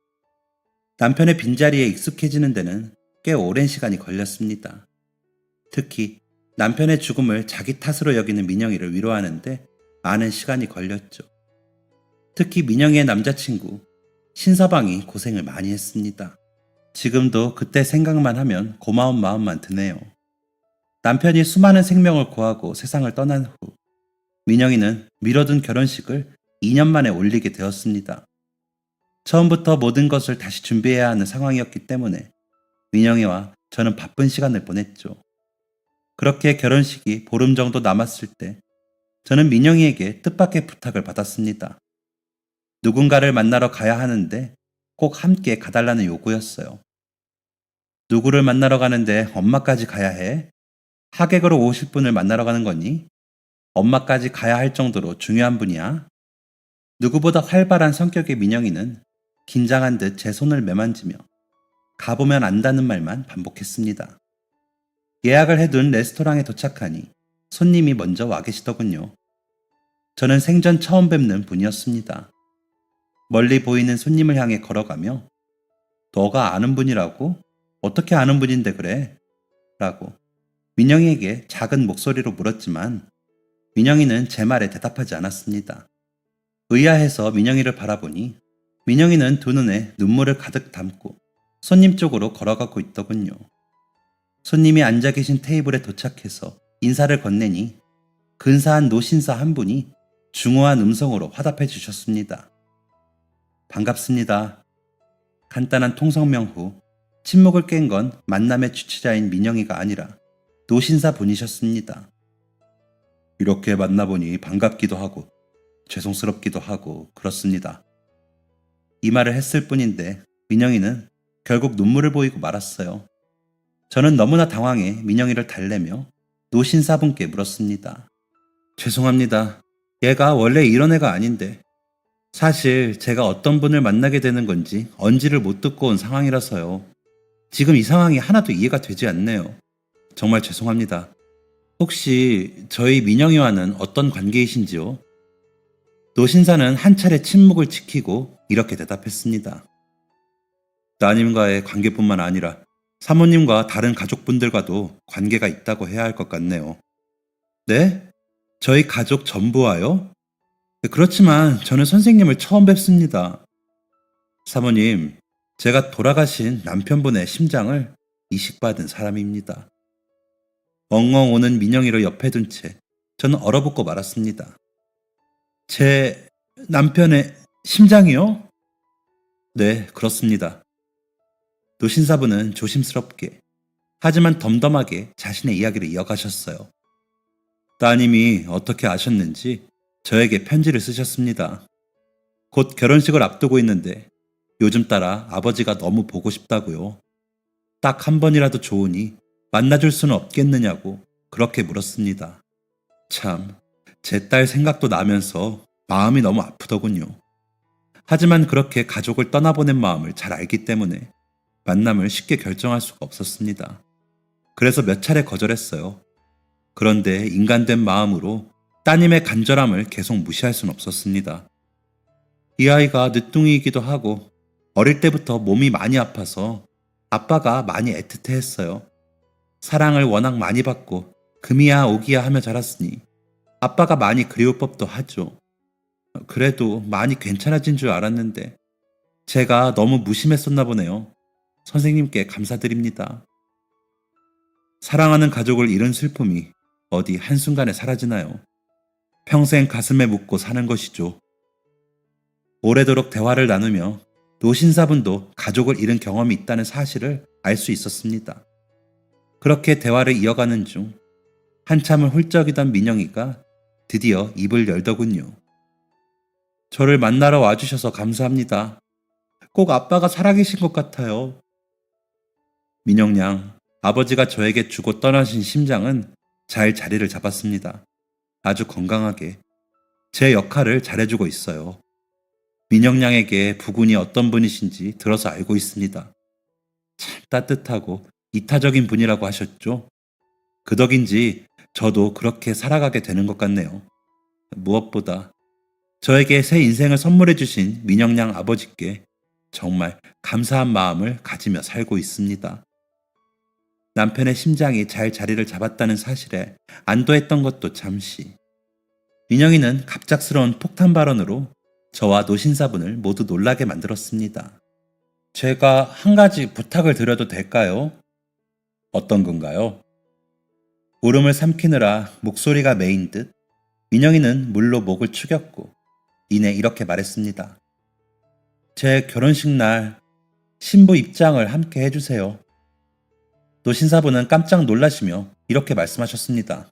남편의 빈자리에 익숙해지는 데는 꽤 오랜 시간이 걸렸습니다. 특히 남편의 죽음을 자기 탓으로 여기는 민영이를 위로하는데 많은 시간이 걸렸죠. 특히 민영이의 남자친구 신서방이 고생을 많이 했습니다. 지금도 그때 생각만 하면 고마운 마음만 드네요. 남편이 수많은 생명을 구하고 세상을 떠난 후 민영이는 미뤄둔 결혼식을 2년 만에 올리게 되었습니다. 처음부터 모든 것을 다시 준비해야 하는 상황이었기 때문에 민영이와 저는 바쁜 시간을 보냈죠. 그렇게 결혼식이 보름 정도 남았을 때 저는 민영이에게 뜻밖의 부탁을 받았습니다. 누군가를 만나러 가야 하는데 꼭 함께 가달라는 요구였어요. 누구를 만나러 가는데 엄마까지 가야 해? 하객으로 오실 분을 만나러 가는 거니? 엄마까지 가야 할 정도로 중요한 분이야? 누구보다 활발한 성격의 민영이는 긴장한 듯 제 손을 매만지며 가보면 안다는 말만 반복했습니다. 예약을 해둔 레스토랑에 도착하니 손님이 먼저 와 계시더군요. 저는 생전 처음 뵙는 분이었습니다. 멀리 보이는 손님을 향해 걸어가며 너가 아는 분이라고? 어떻게 아는 분인데 그래? 라고 민영이에게 작은 목소리로 물었지만 민영이는 제 말에 대답하지 않았습니다. 의아해서 민영이를 바라보니 민영이는 두 눈에 눈물을 가득 담고 손님 쪽으로 걸어가고 있더군요. 손님이 앉아 계신 테이블에 도착해서 인사를 건네니 근사한 노신사 한 분이 중후한 음성으로 화답해 주셨습니다. 반갑습니다. 간단한 통성명 후 침묵을 깬 건 만남의 주최자인 민영이가 아니라 노신사 분이셨습니다. 이렇게 만나보니 반갑기도 하고 죄송스럽기도 하고 그렇습니다. 이 말을 했을 뿐인데 민영이는 결국 눈물을 보이고 말았어요. 저는 너무나 당황해 민영이를 달래며 노신사분께 물었습니다. 죄송합니다. 얘가 원래 이런 애가 아닌데 사실 제가 어떤 분을 만나게 되는 건지 언지를 못 듣고 온 상황이라서요. 지금 이 상황이 하나도 이해가 되지 않네요. 정말 죄송합니다. 혹시 저희 민영이와는 어떤 관계이신지요? 노신사는 한 차례 침묵을 지키고 이렇게 대답했습니다. 따님과의 관계뿐만 아니라 사모님과 다른 가족분들과도 관계가 있다고 해야 할 것 같네요. 네? 저희 가족 전부와요? 네, 그렇지만 저는 선생님을 처음 뵙습니다. 사모님, 제가 돌아가신 남편분의 심장을 이식받은 사람입니다. 엉엉 오는 민영이를 옆에 둔 채 저는 얼어붙고 말았습니다. 제 남편의 심장이요? 네, 그렇습니다. 노신사부는 조심스럽게 하지만 덤덤하게 자신의 이야기를 이어가셨어요. 따님이 어떻게 아셨는지 저에게 편지를 쓰셨습니다. 곧 결혼식을 앞두고 있는데 요즘 따라 아버지가 너무 보고 싶다고요. 딱 한 번이라도 좋으니 만나줄 수는 없겠느냐고 그렇게 물었습니다. 참, 제 딸 생각도 나면서 마음이 너무 아프더군요. 하지만 그렇게 가족을 떠나보낸 마음을 잘 알기 때문에 만남을 쉽게 결정할 수가 없었습니다. 그래서 몇 차례 거절했어요. 그런데 인간된 마음으로 따님의 간절함을 계속 무시할 순 없었습니다. 이 아이가 늦둥이이기도 하고 어릴 때부터 몸이 많이 아파서 아빠가 많이 애틋해했어요. 사랑을 워낙 많이 받고 금이야 오기야 하며 자랐으니 아빠가 많이 그리울 법도 하죠. 그래도 많이 괜찮아진 줄 알았는데 제가 너무 무심했었나 보네요. 선생님께 감사드립니다. 사랑하는 가족을 잃은 슬픔이 어디 한순간에 사라지나요? 평생 가슴에 묻고 사는 것이죠. 오래도록 대화를 나누며 노신사분도 가족을 잃은 경험이 있다는 사실을 알 수 있었습니다. 그렇게 대화를 이어가는 중 한참을 훌쩍이던 민영이가 드디어 입을 열더군요. 저를 만나러 와주셔서 감사합니다. 꼭 아빠가 살아계신 것 같아요. 민영 양, 아버지가 저에게 주고 떠나신 심장은 잘 자리를 잡았습니다. 아주 건강하게 제 역할을 잘해주고 있어요. 민영 양에게 부군이 어떤 분이신지 들어서 알고 있습니다. 참 따뜻하고 이타적인 분이라고 하셨죠? 그 덕인지 저도 그렇게 살아가게 되는 것 같네요. 무엇보다 저에게 새 인생을 선물해 주신 민영 양 아버지께 정말 감사한 마음을 가지며 살고 있습니다. 남편의 심장이 잘 자리를 잡았다는 사실에 안도했던 것도 잠시. 민영이는 갑작스러운 폭탄 발언으로 저와 노신사분을 모두 놀라게 만들었습니다. 제가 한 가지 부탁을 드려도 될까요? 어떤 건가요? 울음을 삼키느라 목소리가 메인 듯 민영이는 물로 목을 축였고 이내 이렇게 말했습니다. 제 결혼식 날 신부 입장을 함께 해주세요. 노신사부는 깜짝 놀라시며 이렇게 말씀하셨습니다.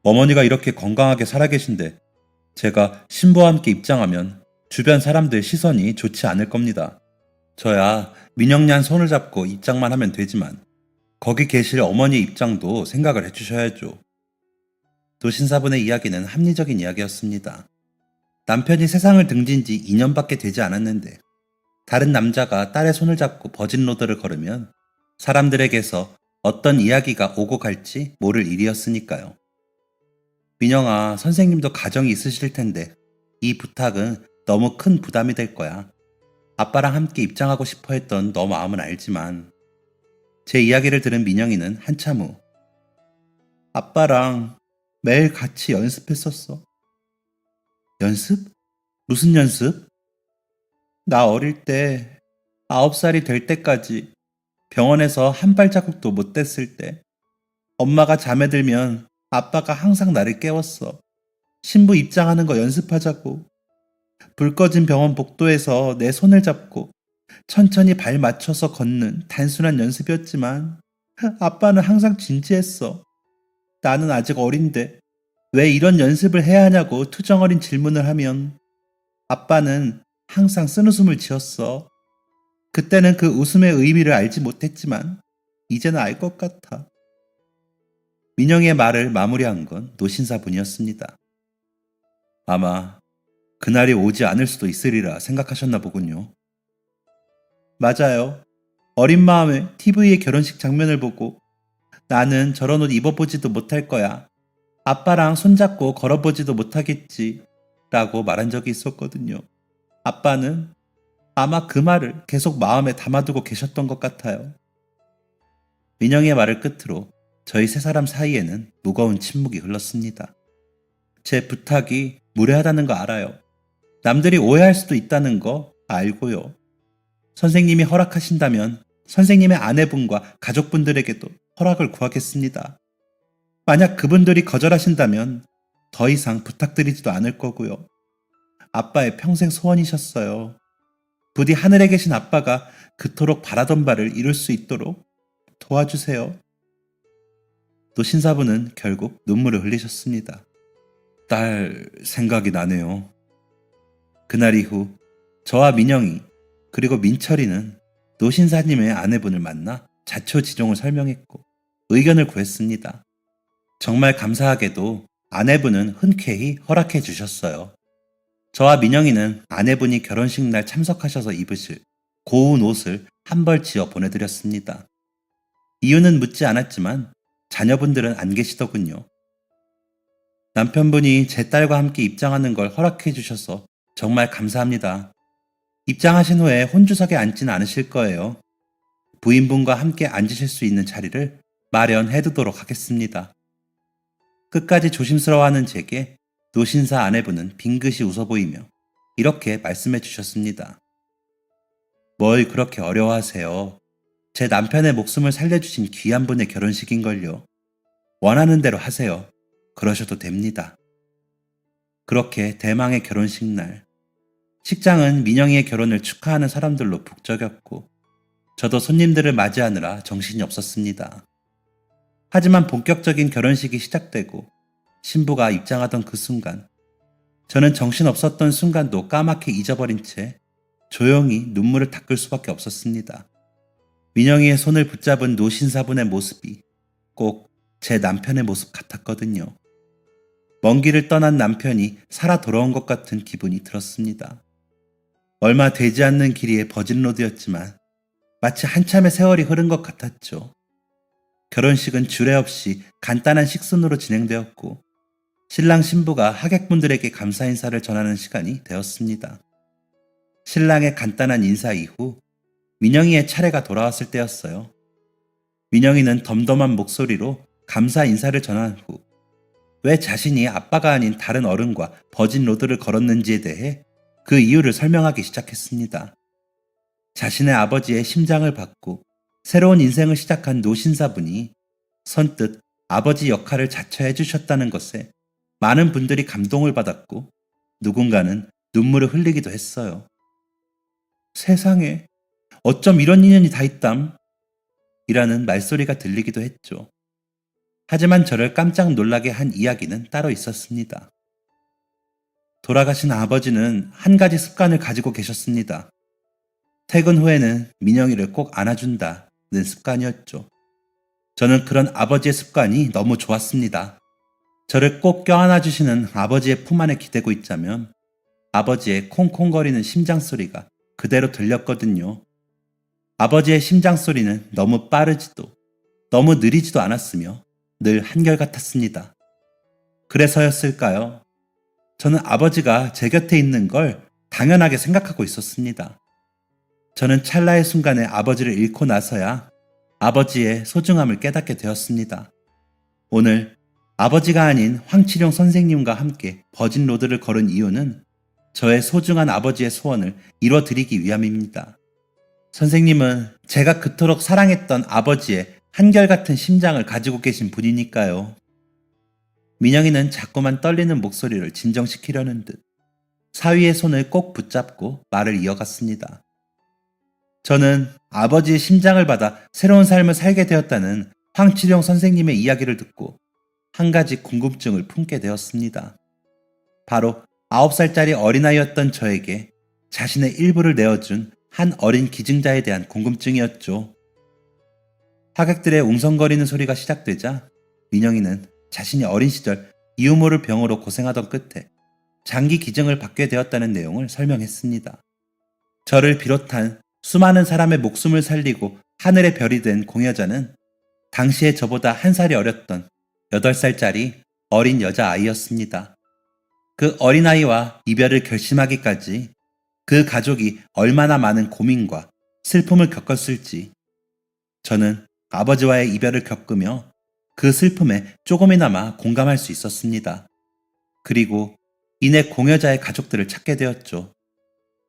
어머니가 이렇게 건강하게 살아계신데 제가 신부와 함께 입장하면 주변 사람들 시선이 좋지 않을 겁니다. 저야 민영양 손을 잡고 입장만 하면 되지만 거기 계실 어머니 입장도 생각을 해주셔야죠. 노신사분의 이야기는 합리적인 이야기였습니다. 남편이 세상을 등진 지 2년밖에 되지 않았는데 다른 남자가 딸의 손을 잡고 버진로드를 걸으면 사람들에게서 어떤 이야기가 오고 갈지 모를 일이었으니까요. 민영아, 선생님도 가정이 있으실 텐데 이 부탁은 너무 큰 부담이 될 거야. 아빠랑 함께 입장하고 싶어 했던 너 마음은 알지만. 제 이야기를 들은 민영이는 한참 후 아빠랑 매일 같이 연습했었어. 연습? 무슨 연습? 나 어릴 때 9살이 될 때까지 병원에서 한 발자국도 못 뗐을 때 엄마가 잠에 들면 아빠가 항상 나를 깨웠어. 신부 입장하는 거 연습하자고. 불 꺼진 병원 복도에서 내 손을 잡고 천천히 발 맞춰서 걷는 단순한 연습이었지만 아빠는 항상 진지했어. 나는 아직 어린데 왜 이런 연습을 해야 하냐고 투정어린 질문을 하면 아빠는 항상 쓴웃음을 지었어. 그때는 그 웃음의 의미를 알지 못했지만 이제는 알 것 같아. 민영이의 말을 마무리한 건 노신사분이었습니다. 아마 그날이 오지 않을 수도 있으리라 생각하셨나 보군요. 맞아요. 어린 마음에 TV의 결혼식 장면을 보고 나는 저런 옷 입어보지도 못할 거야. 아빠랑 손잡고 걸어보지도 못하겠지. 라고 말한 적이 있었거든요. 아빠는 아마 그 말을 계속 마음에 담아두고 계셨던 것 같아요. 민영의 말을 끝으로 저희 세 사람 사이에는 무거운 침묵이 흘렀습니다. 제 부탁이 무례하다는 거 알아요. 남들이 오해할 수도 있다는 거 알고요. 선생님이 허락하신다면 선생님의 아내분과 가족분들에게도 허락을 구하겠습니다. 만약 그분들이 거절하신다면 더 이상 부탁드리지도 않을 거고요. 아빠의 평생 소원이셨어요. 부디 하늘에 계신 아빠가 그토록 바라던 바를 이룰 수 있도록 도와주세요. 노신사부는 결국 눈물을 흘리셨습니다. 딸 생각이 나네요. 그날 이후 저와 민영이 그리고 민철이는 노신사님의 아내분을 만나 자초지종을 설명했고 의견을 구했습니다. 정말 감사하게도 아내분은 흔쾌히 허락해 주셨어요. 저와 민영이는 아내분이 결혼식 날 참석하셔서 입으실 고운 옷을 한 벌 지어 보내드렸습니다. 이유는 묻지 않았지만 자녀분들은 안 계시더군요. 남편분이 제 딸과 함께 입장하는 걸 허락해 주셔서 정말 감사합니다. 입장하신 후에 혼주석에 앉지는 않으실 거예요. 부인분과 함께 앉으실 수 있는 자리를 마련해 두도록 하겠습니다. 끝까지 조심스러워하는 제게 노신사 아내분은 빙긋이 웃어 보이며 이렇게 말씀해 주셨습니다. 뭘 그렇게 어려워하세요. 제 남편의 목숨을 살려주신 귀한 분의 결혼식인걸요. 원하는 대로 하세요. 그러셔도 됩니다. 그렇게 대망의 결혼식 날, 식장은 민영이의 결혼을 축하하는 사람들로 북적였고 저도 손님들을 맞이하느라 정신이 없었습니다. 하지만 본격적인 결혼식이 시작되고 신부가 입장하던 그 순간, 저는 정신없었던 순간도 까맣게 잊어버린 채 조용히 눈물을 닦을 수밖에 없었습니다. 민영이의 손을 붙잡은 노신사분의 모습이 꼭 제 남편의 모습 같았거든요. 먼 길을 떠난 남편이 살아 돌아온 것 같은 기분이 들었습니다. 얼마 되지 않는 길이의 버진로드였지만 마치 한참의 세월이 흐른 것 같았죠. 결혼식은 주례 없이 간단한 식순으로 진행되었고 신랑 신부가 하객분들에게 감사 인사를 전하는 시간이 되었습니다. 신랑의 간단한 인사 이후 민영이의 차례가 돌아왔을 때였어요. 민영이는 덤덤한 목소리로 감사 인사를 전한 후 왜 자신이 아빠가 아닌 다른 어른과 버진 로드를 걸었는지에 대해 그 이유를 설명하기 시작했습니다. 자신의 아버지의 심장을 받고 새로운 인생을 시작한 노신사분이 선뜻 아버지 역할을 자처해 주셨다는 것에 많은 분들이 감동을 받았고 누군가는 눈물을 흘리기도 했어요. 세상에 어쩜 이런 인연이 다 있담? 이라는 말소리가 들리기도 했죠. 하지만 저를 깜짝 놀라게 한 이야기는 따로 있었습니다. 돌아가신 아버지는 한 가지 습관을 가지고 계셨습니다. 퇴근 후에는 민영이를 꼭 안아준다는 습관이었죠. 저는 그런 아버지의 습관이 너무 좋았습니다. 저를 꼭 껴안아 주시는 아버지의 품 안에 기대고 있자면 아버지의 콩콩거리는 심장 소리가 그대로 들렸거든요. 아버지의 심장 소리는 너무 빠르지도 너무 느리지도 않았으며 늘 한결같았습니다. 그래서였을까요? 저는 아버지가 제 곁에 있는 걸 당연하게 생각하고 있었습니다. 저는 찰나의 순간에 아버지를 잃고 나서야 아버지의 소중함을 깨닫게 되었습니다. 오늘 아버지가 아닌 황치룡 선생님과 함께 버진로드를 걸은 이유는 저의 소중한 아버지의 소원을 이뤄드리기 위함입니다. 선생님은 제가 그토록 사랑했던 아버지의 한결같은 심장을 가지고 계신 분이니까요. 민영이는 자꾸만 떨리는 목소리를 진정시키려는 듯 사위의 손을 꼭 붙잡고 말을 이어갔습니다. 저는 아버지의 심장을 받아 새로운 삶을 살게 되었다는 황치룡 선생님의 이야기를 듣고 한 가지 궁금증을 품게 되었습니다. 바로 9살짜리 어린아이였던 저에게 자신의 일부를 내어준 한 어린 기증자에 대한 궁금증이었죠. 하객들의 웅성거리는 소리가 시작되자 민영이는 자신이 어린 시절 이유 모를 병으로 고생하던 끝에 장기 기증을 받게 되었다는 내용을 설명했습니다. 저를 비롯한 수많은 사람의 목숨을 살리고 하늘의 별이 된 공여자는 당시에 저보다 한 살이 어렸던 8살짜리 어린 여자아이였습니다. 그 어린아이와 이별을 결심하기까지 그 가족이 얼마나 많은 고민과 슬픔을 겪었을지 저는 아버지와의 이별을 겪으며 그 슬픔에 조금이나마 공감할 수 있었습니다. 그리고 이내 공여자의 가족들을 찾게 되었죠.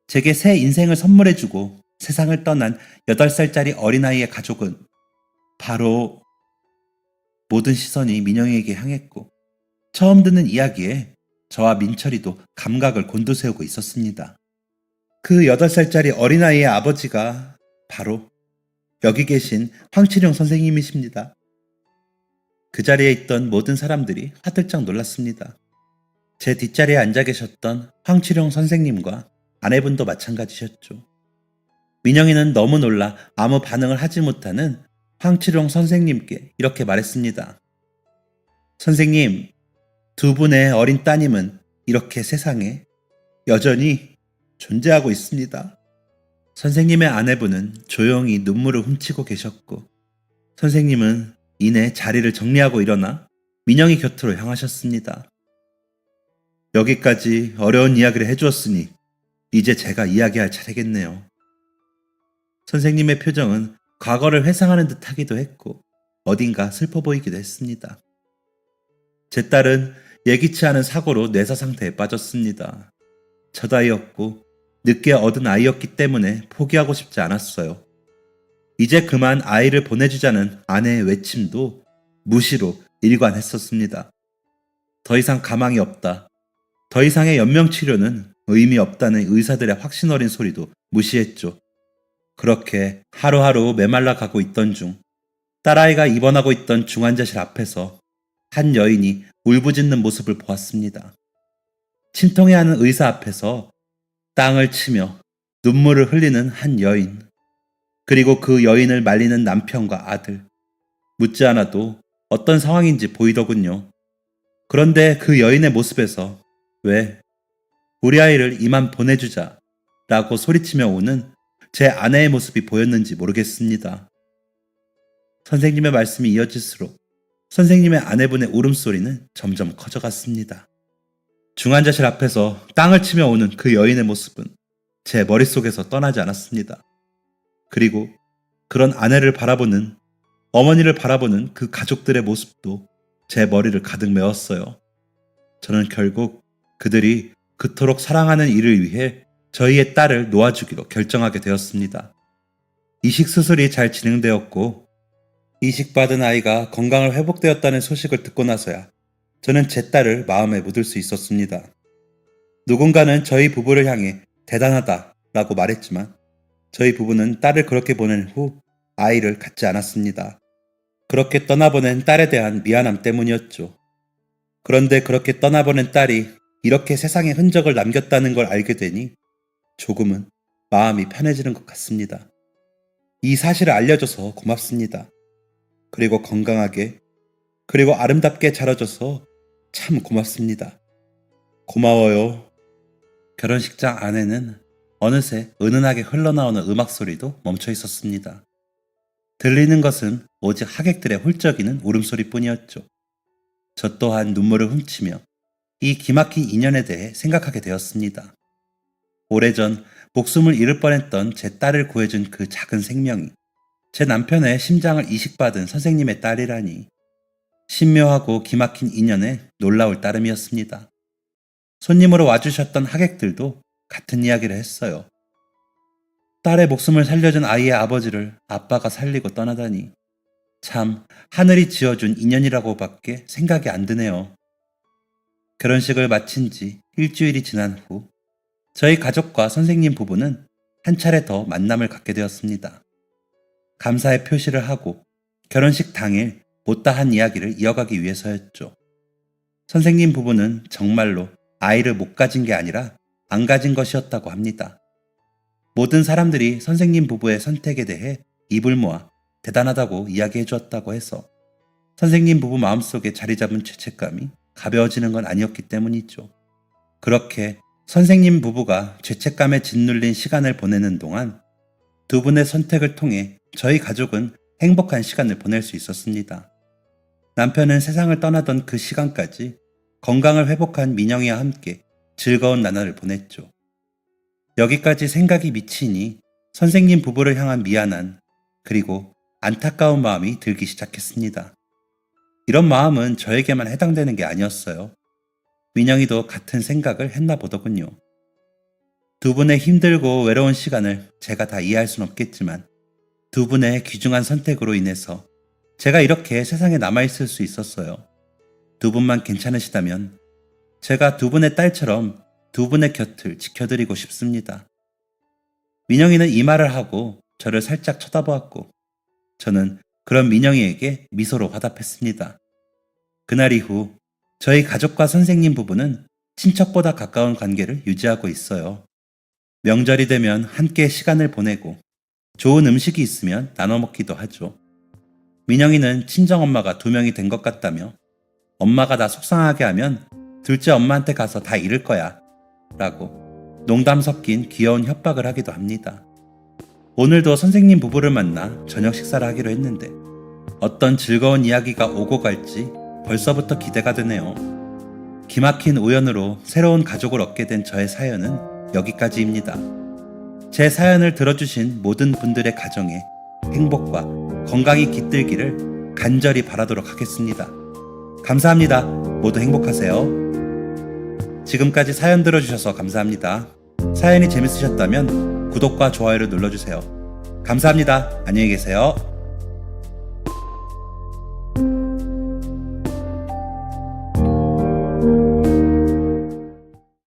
제게 새 인생을 선물해주고 세상을 떠난 8살짜리 어린아이의 가족은 바로 모든 시선이 민영이에게 향했고 처음 듣는 이야기에 저와 민철이도 감각을 곤두세우고 있었습니다. 그 8살짜리 어린아이의 아버지가 바로 여기 계신 황치룡 선생님이십니다. 그 자리에 있던 모든 사람들이 화들짝 놀랐습니다. 제 뒷자리에 앉아 계셨던 황치룡 선생님과 아내분도 마찬가지셨죠. 민영이는 너무 놀라 아무 반응을 하지 못하는 황치룡 선생님께 이렇게 말했습니다. 선생님, 두 분의 어린 따님은 이렇게 세상에 여전히 존재하고 있습니다. 선생님의 아내분은 조용히 눈물을 훔치고 계셨고 선생님은 이내 자리를 정리하고 일어나 민영이 곁으로 향하셨습니다. 여기까지 어려운 이야기를 해주었으니 이제 제가 이야기할 차례겠네요. 선생님의 표정은 과거를 회상하는 듯 하기도 했고 어딘가 슬퍼 보이기도 했습니다. 제 딸은 예기치 않은 사고로 뇌사 상태에 빠졌습니다. 첫 아이였고 늦게 얻은 아이였기 때문에 포기하고 싶지 않았어요. 이제 그만 아이를 보내주자는 아내의 외침도 무시로 일관했었습니다. 더 이상 가망이 없다. 더 이상의 연명치료는 의미 없다는 의사들의 확신 어린 소리도 무시했죠. 그렇게 하루하루 메말라 가고 있던 중 딸아이가 입원하고 있던 중환자실 앞에서 한 여인이 울부짖는 모습을 보았습니다. 침통해하는 의사 앞에서 땅을 치며 눈물을 흘리는 한 여인, 그리고 그 여인을 말리는 남편과 아들. 묻지 않아도 어떤 상황인지 보이더군요. 그런데 그 여인의 모습에서 왜 우리 아이를 이만 보내주자 라고 소리치며 오는 제 아내의 모습이 보였는지 모르겠습니다. 선생님의 말씀이 이어질수록 선생님의 아내분의 울음소리는 점점 커져갔습니다. 중환자실 앞에서 땅을 치며 오는 그 여인의 모습은 제 머릿속에서 떠나지 않았습니다. 그리고 그런 아내를 바라보는, 어머니를 바라보는 그 가족들의 모습도 제 머리를 가득 메웠어요. 저는 결국 그들이 그토록 사랑하는 이를 위해 저희의 딸을 놓아주기로 결정하게 되었습니다. 이식 수술이 잘 진행되었고 이식받은 아이가 건강을 회복되었다는 소식을 듣고 나서야 저는 제 딸을 마음에 묻을 수 있었습니다. 누군가는 저희 부부를 향해 대단하다 라고 말했지만 저희 부부는 딸을 그렇게 보낸 후 아이를 갖지 않았습니다. 그렇게 떠나보낸 딸에 대한 미안함 때문이었죠. 그런데 그렇게 떠나보낸 딸이 이렇게 세상에 흔적을 남겼다는 걸 알게 되니 조금은 마음이 편해지는 것 같습니다. 이 사실을 알려줘서 고맙습니다. 그리고 건강하게, 그리고 아름답게 자라줘서 참 고맙습니다. 고마워요. 결혼식장 안에는 어느새 은은하게 흘러나오는 음악 소리도 멈춰 있었습니다. 들리는 것은 오직 하객들의 훌쩍이는 울음소리뿐이었죠. 저 또한 눈물을 훔치며 이 기막힌 인연에 대해 생각하게 되었습니다. 오래전 목숨을 잃을 뻔했던 제 딸을 구해준 그 작은 생명이 제 남편의 심장을 이식받은 선생님의 딸이라니 신묘하고 기막힌 인연에 놀라울 따름이었습니다. 손님으로 와주셨던 하객들도 같은 이야기를 했어요. 딸의 목숨을 살려준 아이의 아버지를 아빠가 살리고 떠나다니 참 하늘이 지어준 인연이라고밖에 생각이 안 드네요. 결혼식을 마친 지 일주일이 지난 후 저희 가족과 선생님 부부는 한 차례 더 만남을 갖게 되었습니다. 감사의 표시를 하고 결혼식 당일 못다한 이야기를 이어가기 위해서였죠. 선생님 부부는 정말로 아이를 못 가진 게 아니라 안 가진 것이었다고 합니다. 모든 사람들이 선생님 부부의 선택에 대해 입을 모아 대단하다고 이야기해 주었다고 해서 선생님 부부 마음속에 자리 잡은 죄책감이 가벼워지는 건 아니었기 때문이죠. 그렇게 선생님 부부가 죄책감에 짓눌린 시간을 보내는 동안 두 분의 선택을 통해 저희 가족은 행복한 시간을 보낼 수 있었습니다. 남편은 세상을 떠나던 그 시간까지 건강을 회복한 민영이와 함께 즐거운 나날을 보냈죠. 여기까지 생각이 미치니 선생님 부부를 향한 미안한 그리고 안타까운 마음이 들기 시작했습니다. 이런 마음은 저에게만 해당되는 게 아니었어요. 민영이도 같은 생각을 했나 보더군요. 두 분의 힘들고 외로운 시간을 제가 다 이해할 순 없겠지만 두 분의 귀중한 선택으로 인해서 제가 이렇게 세상에 남아있을 수 있었어요. 두 분만 괜찮으시다면 제가 두 분의 딸처럼 두 분의 곁을 지켜드리고 싶습니다. 민영이는 이 말을 하고 저를 살짝 쳐다보았고 저는 그런 민영이에게 미소로 화답했습니다. 그날 이후 저희 가족과 선생님 부부는 친척보다 가까운 관계를 유지하고 있어요. 명절이 되면 함께 시간을 보내고 좋은 음식이 있으면 나눠 먹기도 하죠. 민영이는 친정엄마가 2명이 된 것 같다며 엄마가 나 속상하게 하면 둘째 엄마한테 가서 다 잃을 거야 라고 농담 섞인 귀여운 협박을 하기도 합니다. 오늘도 선생님 부부를 만나 저녁 식사를 하기로 했는데 어떤 즐거운 이야기가 오고 갈지 벌써부터 기대가 되네요. 기막힌 우연으로 새로운 가족을 얻게 된 저의 사연은 여기까지입니다. 제 사연을 들어주신 모든 분들의 가정에 행복과 건강이 깃들기를 간절히 바라도록 하겠습니다. 감사합니다. 모두 행복하세요. 지금까지 사연 들어주셔서 감사합니다. 사연이 재밌으셨다면 구독과 좋아요를 눌러주세요. 감사합니다. 안녕히 계세요.